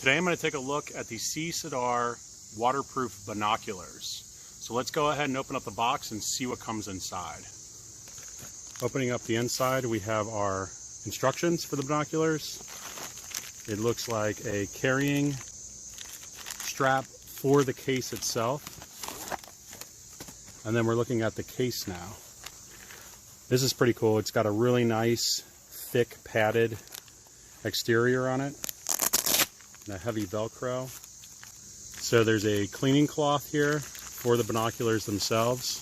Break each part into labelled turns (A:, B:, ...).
A: Today I'm going to take a look at the C-STDAR waterproof binoculars. So let's go ahead and open up the box and see what comes inside. Opening up the inside, we have our instructions for the binoculars. It looks like a carrying strap for the case itself. And then we're looking at the case now. This is pretty cool. It's got a really nice, thick, padded exterior on it. And a heavy Velcro. So there's a cleaning cloth here for the binoculars themselves.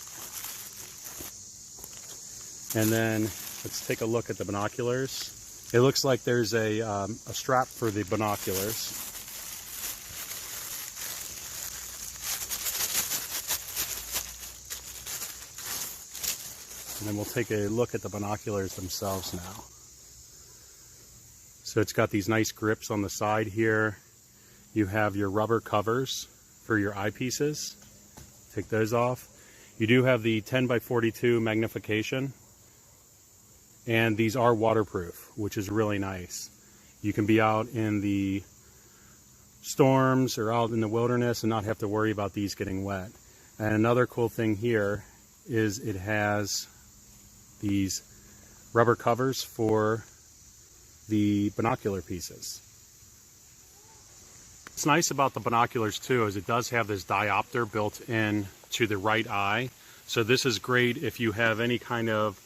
A: And then let's take a look at the binoculars. It looks like there's a strap for the binoculars. And then we'll take a look at the binoculars themselves now. So it's got these nice grips on the side here. You have your rubber covers for your eyepieces. Take those off. You do have the 10x42 magnification. And these are waterproof, which is really nice. You can be out in the storms or out in the wilderness and not have to worry about these getting wet. And another cool thing here is it has these rubber covers for the binocular pieces. What's nice about the binoculars too is it does have this diopter built in to the right eye. So this is great if you have any kind of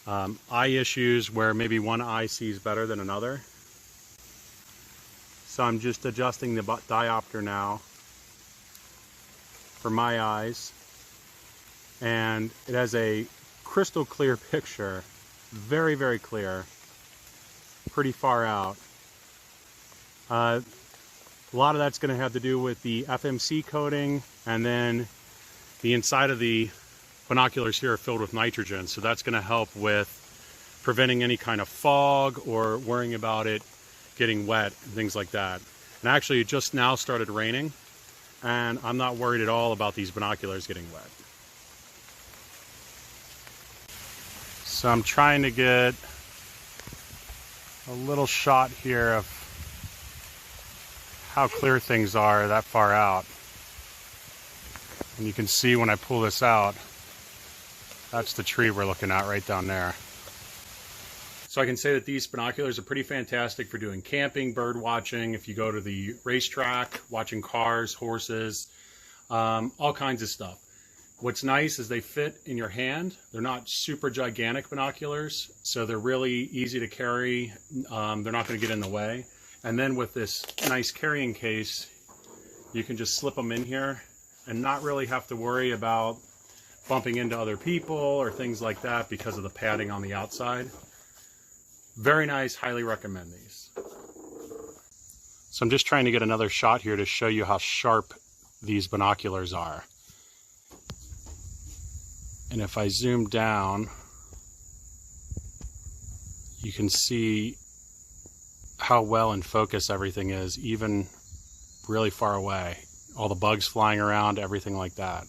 A: eye issues where maybe one eye sees better than another. So I'm just adjusting the diopter now for my eyes. And it has a crystal clear picture, very, very clear. Pretty far out. A lot of that's going to have to do with the FMC coating, and then the inside of the binoculars here are filled with nitrogen, so that's going to help with preventing any kind of fog or worrying about it getting wet and things like that. And actually it just now started raining, and I'm not worried at all about these binoculars getting wet. So I'm trying to get a little shot here of how clear things are that far out. And you can see when I pull this out, that's the tree we're looking at right down there. So I can say that these binoculars are pretty fantastic for doing camping, bird watching, if you go to the racetrack, watching cars, horses, all kinds of stuff. What's nice is they fit in your hand. They're not super gigantic binoculars, so they're really easy to carry. They're not going to get in the way. And then with this nice carrying case, you can just slip them in here and not really have to worry about bumping into other people or things like that because of the padding on the outside. Very nice, highly recommend these. So I'm just trying to get another shot here to show you how sharp these binoculars are. And if I zoom down, you can see how well in focus everything is, even really far away. All the bugs flying around, everything like that.